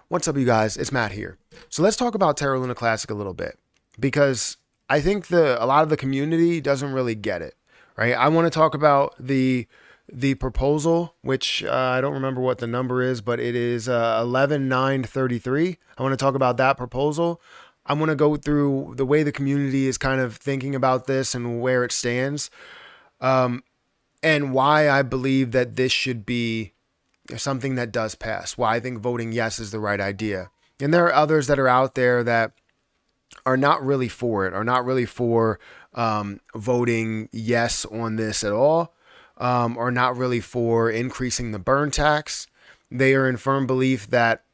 What's up, you guys? It's Matt here. So let's talk about Terra Luna Classic a little bit because I think a lot of the community doesn't really get it, right? I want to talk about the proposal, which I don't remember what the number is, but it is 11933. I want to talk about that proposal. I want to go through the way the community is kind of thinking about this and where it stands, and why I believe that this should be something that does pass, why I think voting yes is the right idea. And there are others that are out there that are not really for it, are not really for voting yes on this at all, are not really for increasing the burn tax. They are in firm belief that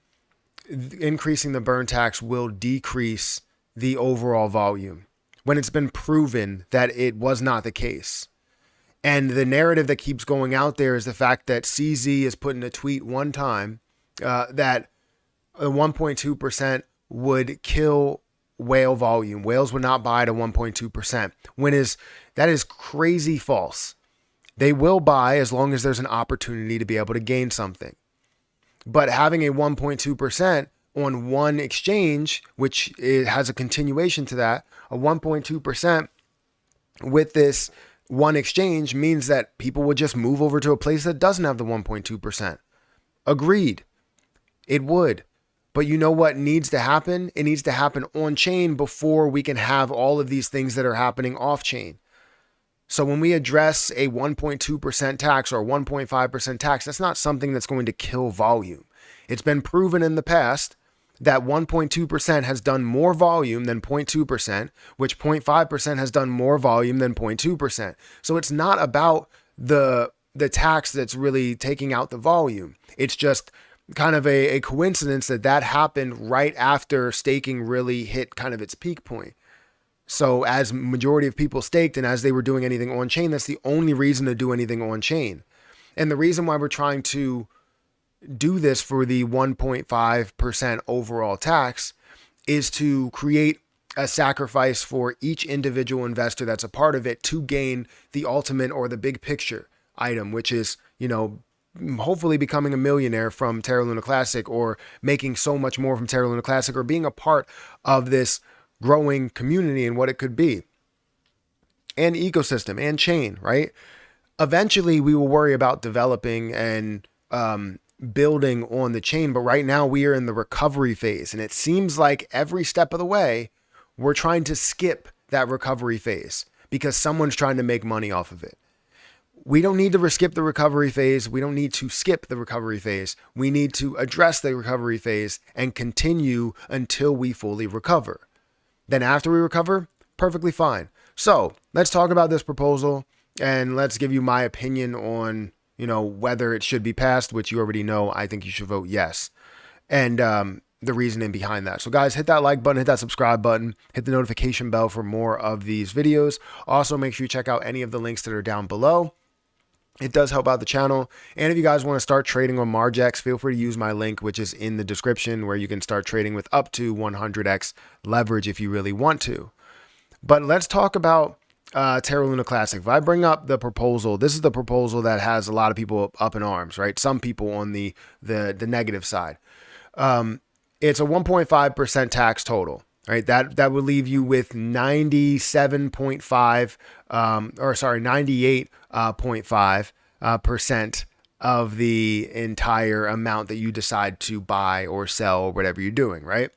increasing the burn tax will decrease the overall volume when it's been proven that it was not the case. And the narrative that keeps going out there is the fact that CZ has put in a tweet one time that 1.2% would kill whale volume. Whales would not buy at 1.2%. That is crazy false. They will buy as long as there's an opportunity to be able to gain something. But having a 1.2% on one exchange, which has a continuation to that, a 1.2% with this one exchange means that people would just move over to a place that doesn't have the 1.2%. Agreed. It would. But you know what needs to happen? It needs to happen on chain before we can have all of these things that are happening off chain. So when we address a 1.2% tax or 1.5% tax, that's not something that's going to kill volume. It's been proven in the past that 1.2% has done more volume than 0.2%, which 0.5% has done more volume than 0.2%. So it's not about the tax that's really taking out the volume. It's just kind of a coincidence that happened right after staking really hit kind of its peak point. So as majority of people staked and as they were doing anything on chain, that's the only reason to do anything on chain. And the reason why we're trying to do this for the 1.5% overall tax is to create a sacrifice for each individual investor that's a part of it to gain the ultimate or the big picture item, which is, hopefully becoming a millionaire from Terra Luna Classic, or making so much more from Terra Luna Classic, or being a part of this growing community and what it could be, and ecosystem and chain, right? Eventually we will worry about developing and building on the chain, but right now we are in the recovery phase, and it seems like every step of the way we're trying to skip that recovery phase because someone's trying to make money off of it. We don't need to skip the recovery phase. We don't need to skip the recovery phase. We need to address the recovery phase and continue until we fully recover. Then after we recover, perfectly fine. So let's talk about this proposal and let's give you my opinion on whether it should be passed, which you already know. I think you should vote yes. And the reasoning behind that. So guys, hit that like button, hit that subscribe button, hit the notification bell for more of these videos. Also, make sure you check out any of the links that are down below. It does help out the channel. And if you guys want to start trading on Margex, feel free to use my link, which is in the description, where you can start trading with up to 100x leverage if you really want to. But let's talk about Terra Luna Classic. If I bring up the proposal, this is the proposal that has a lot of people up in arms, right? Some people on the negative side. It's a 1.5% tax total, right? That would leave you with 98.5% of the entire amount that you decide to buy or sell or whatever you're doing, right?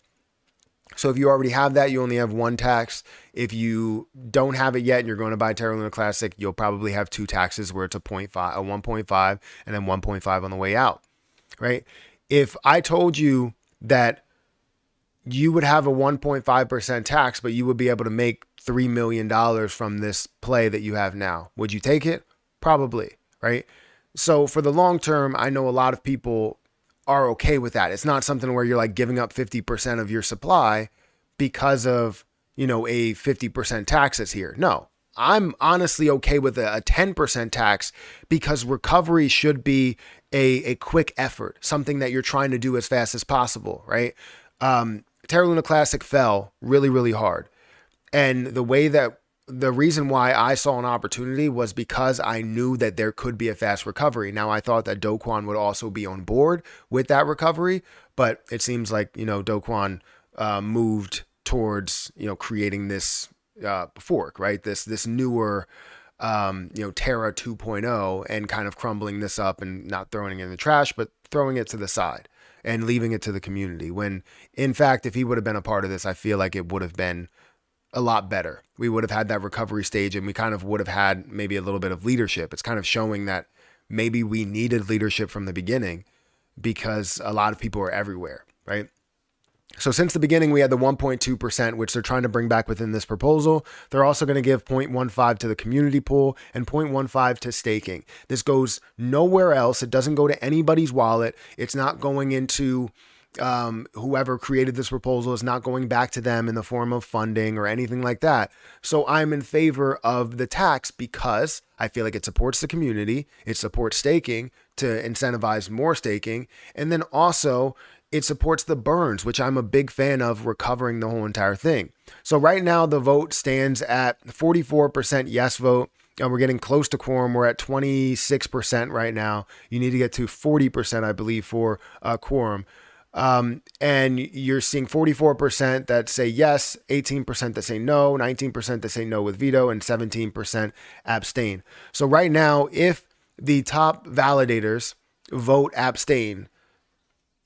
So if you already have that, you only have one tax. If you don't have it yet and you're going to buy Terra Luna Classic, you'll probably have two taxes where it's a 1.5 and then 1.5 on the way out, right? If I told you that you would have a 1.5% tax, but you would be able to make $3 million from this play that you have now, would you take it? Probably, right? So for the long term, I know a lot of people are okay with that. It's not something where you're like giving up 50% of your supply because of, a 50% tax that's here. No, I'm honestly okay with a 10% tax because recovery should be a quick effort, something that you're trying to do as fast as possible, right? Terra Luna Classic fell really, really hard. And the reason why I saw an opportunity was because I knew that there could be a fast recovery. Now, I thought that Do Kwon would also be on board with that recovery, But it seems like, Do Kwon moved towards, creating this fork, right? This newer, Terra 2.0, and kind of crumbling this up and not throwing it in the trash, but throwing it to the side and leaving it to the community. When in fact, if he would have been a part of this, I feel like it would have been a lot better. We would have had that recovery stage, and we kind of would have had maybe a little bit of leadership. It's kind of showing that maybe we needed leadership from the beginning because a lot of people are everywhere, right? So since the beginning, we had the 1.2%, which they're trying to bring back within this proposal. They're also going to give 0.15 to the community pool and 0.15 to staking. This goes nowhere else. It doesn't go to anybody's wallet. It's not going into whoever created this proposal. Is not going back to them in the form of funding or anything like that. So I'm in favor of the tax because I feel like it supports the community. It supports staking to incentivize more staking. And then also it supports the burns, which I'm a big fan of, recovering the whole entire thing. So right now the vote stands at 44% yes vote. And we're getting close to quorum. We're at 26% right now. You need to get to 40%, I believe, for quorum. And you're seeing 44% that say yes, 18% that say no, 19% that say no with veto, and 17% abstain. So right now, if the top validators vote abstain,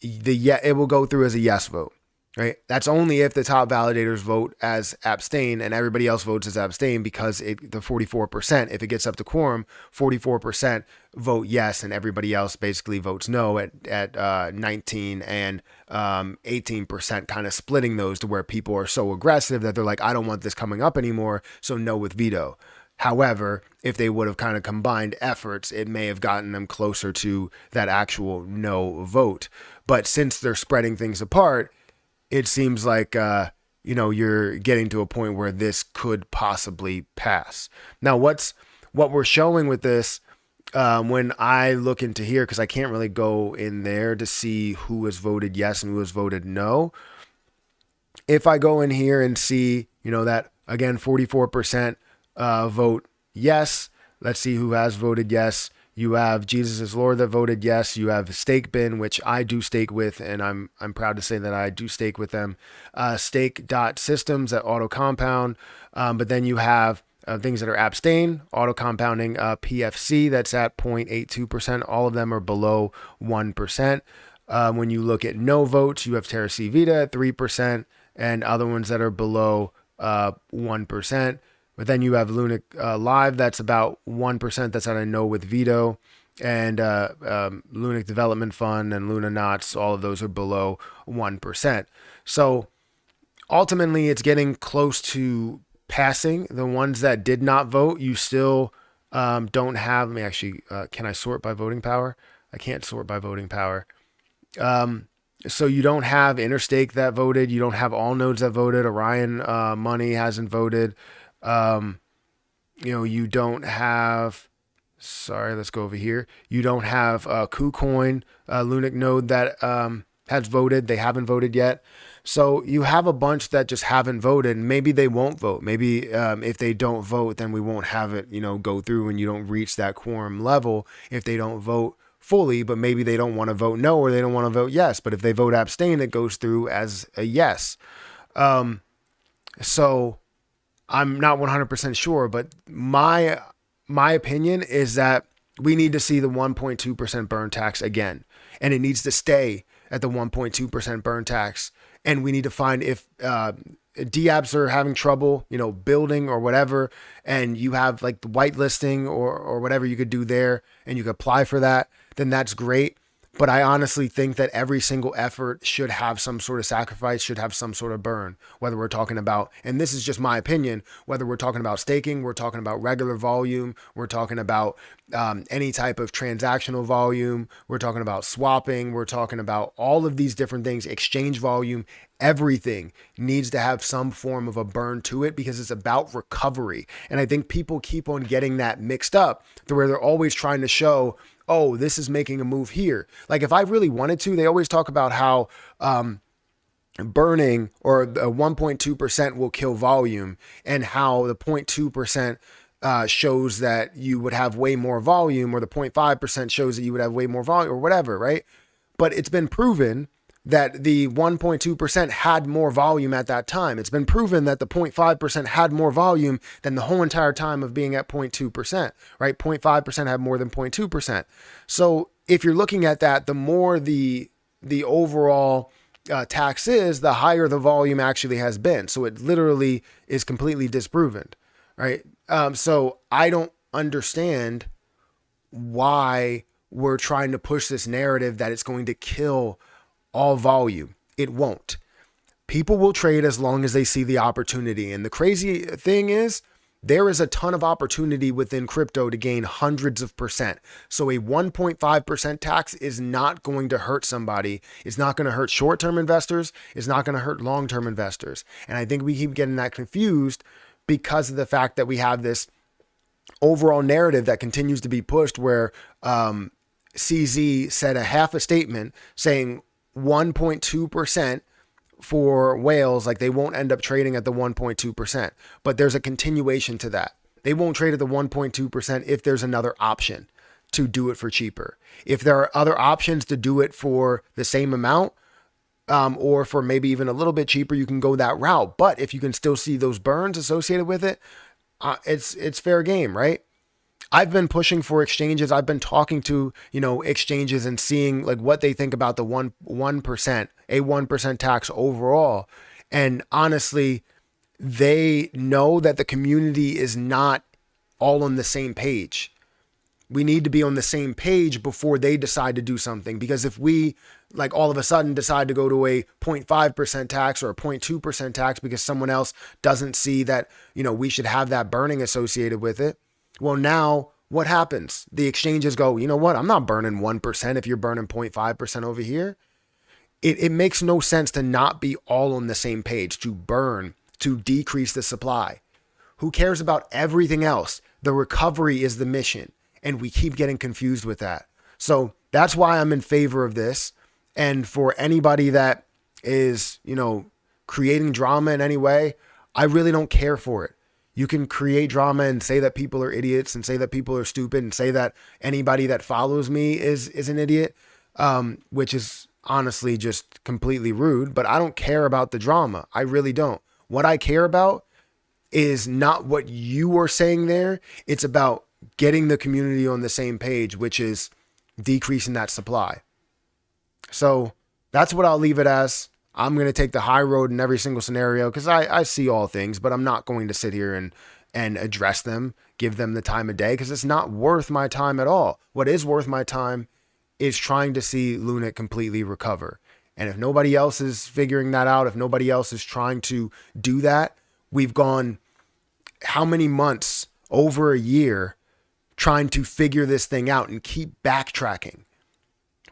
it will go through as a yes vote, right? That's only if the top validators vote as abstain and everybody else votes as abstain, because the 44%, if it gets up to quorum, 44% vote yes and everybody else basically votes no at 19 and 18%, kind of splitting those to where people are so aggressive that they're like, I don't want this coming up anymore, so no with veto. However, if they would have kind of combined efforts, it may have gotten them closer to that actual no vote. But since they're spreading things apart, it seems like, you're getting to a point where this could possibly pass. Now, what we're showing with this, when I look into here, because I can't really go in there to see who has voted yes and who has voted no. If I go in here and see, that again, 44% vote yes. Let's see who has voted yes. You have Jesus is Lord that voted yes. You have Stake Bin, which I do stake with, and I'm proud to say that I do stake with them. Stake.systems at auto compound. But then you have things that are abstain, auto compounding, PFC that's at 0.82%. All of them are below 1%. When you look at no votes, you have Terra C Vita at 3% and other ones that are below 1%. But then you have Luna Live, that's about 1%. That's on a no with veto. And Luna Development Fund and Luna Knots, all of those are below 1%. So ultimately, it's getting close to passing. The ones that did not vote, you still don't have. Let me actually, can I sort by voting power? I can't sort by voting power. So you don't have Interstake that voted. You don't have all nodes that voted. Orion Money hasn't voted. You don't have, let's go over here. You don't have KuCoin, Lunic node that has voted. They haven't voted yet. So you have a bunch that just haven't voted. Maybe they won't vote. Maybe if they don't vote, then we won't have it, go through, and you don't reach that quorum level if they don't vote fully. But maybe they don't want to vote no, or they don't want to vote yes. But if they vote abstain, it goes through as a yes. So I'm not 100% sure, but my opinion is that we need to see the 1.2% burn tax again, and it needs to stay at the 1.2% burn tax. And we need to find, if DApps are having trouble, building or whatever, and you have like the whitelisting or whatever you could do there, and you could apply for that, then that's great. But I honestly think that every single effort should have some sort of sacrifice, should have some sort of burn, whether we're talking about, and this is just my opinion, whether we're talking about staking, we're talking about regular volume, we're talking about any type of transactional volume, we're talking about swapping, we're talking about all of these different things, exchange volume, everything needs to have some form of a burn to it, because it's about recovery. And I think people keep on getting that mixed up to where they're always trying to show, oh, this is making a move here. Like if I really wanted to, they always talk about how burning or 1.2% will kill volume, and how the 0.2% shows that you would have way more volume, or the 0.5% shows that you would have way more volume, or whatever, right? But it's been proven that the 1.2% had more volume at that time. It's been proven that the 0.5% had more volume than the whole entire time of being at 0.2%, right? 0.5% had more than 0.2%. So if you're looking at that, the more the overall tax is, the higher the volume actually has been. So it literally is completely disproven, right? So I don't understand why we're trying to push this narrative that it's going to kill all volume. It won't. People will trade as long as they see the opportunity. And the crazy thing is, there is a ton of opportunity within crypto to gain hundreds of percent. So a 1.5% tax is not going to hurt somebody. It's not going to hurt short-term investors. It's not going to hurt long-term investors. And I think we keep getting that confused because of the fact that we have this overall narrative that continues to be pushed where CZ said a half a statement saying 1.2% for whales, like they won't end up trading at the 1.2%, but there's a continuation to that. They won't trade at the 1.2% if there's another option to do it for cheaper. If there are other options to do it for the same amount, or for maybe even a little bit cheaper, you can go that route. But if you can still see those burns associated with it, it's fair game, right? I've been pushing for exchanges. I've been talking to, exchanges and seeing like what they think about the 1%, a 1% tax overall. And honestly, they know that the community is not all on the same page. We need to be on the same page before they decide to do something. Because if we like all of a sudden decide to go to a 0.5% tax or a 0.2% tax because someone else doesn't see that, we should have that burning associated with it. Well, now what happens? The exchanges go, you know what? I'm not burning 1% if you're burning 0.5% over here. It makes no sense to not be all on the same page, to burn, to decrease the supply. Who cares about everything else? The recovery is the mission. And we keep getting confused with that. So that's why I'm in favor of this. And for anybody that is, creating drama in any way, I really don't care for it. You can create drama and say that people are idiots and say that people are stupid and say that anybody that follows me is an idiot, which is honestly just completely rude. But I don't care about the drama. I really don't. What I care about is not what you are saying there. It's about getting the community on the same page, which is decreasing that supply. So that's what I'll leave it as. I'm going to take the high road in every single scenario because I see all things, but I'm not going to sit here and address them, give them the time of day because it's not worth my time at all. What is worth my time is trying to see Luna completely recover. And if nobody else is figuring that out, if nobody else is trying to do that, we've gone how many months, over a year, trying to figure this thing out and keep backtracking.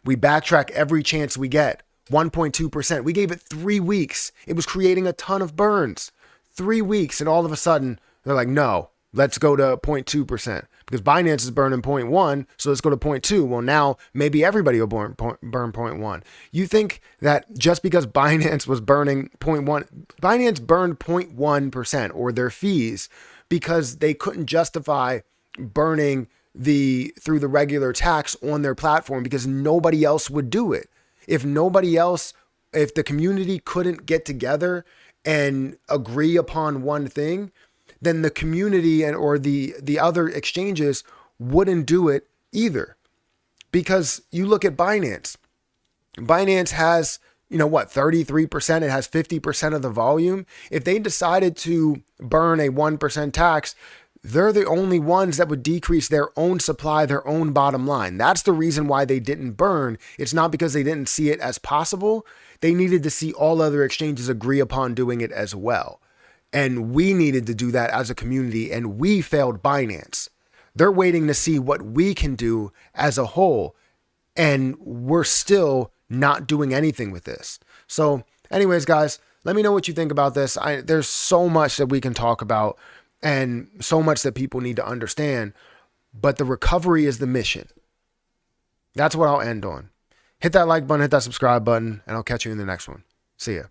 We backtrack every chance we get. 1.2%. We gave it 3 weeks. It was creating a ton of burns. 3 weeks. And all of a sudden, they're like, no, let's go to 0.2%. Because Binance is burning 0.1, so let's go to 0.2. Well, now maybe everybody will burn 0.1. You think that just because Binance was burning 0.1, Binance burned 0.1% or their fees because they couldn't justify burning through the regular tax on their platform because nobody else would do it. If the community couldn't get together and agree upon one thing, then the community or the other exchanges wouldn't do it either. Because you look at Binance. Binance has, 33%, it has 50% of the volume. If they decided to burn a 1% tax, they're the only ones that would decrease their own supply, their own bottom line. That's the reason why they didn't burn. It's not because they didn't see it as possible. They needed to see all other exchanges agree upon doing it as well. And we needed to do that as a community, and we failed Binance. They're waiting to see what we can do as a whole, and we're still not doing anything with this. So anyways, guys, let me know what you think about this. There's so much that we can talk about and so much that people need to understand, but the recovery is the mission. That's what I'll end on. Hit that like button, hit that subscribe button, and I'll catch you in the next one. See ya.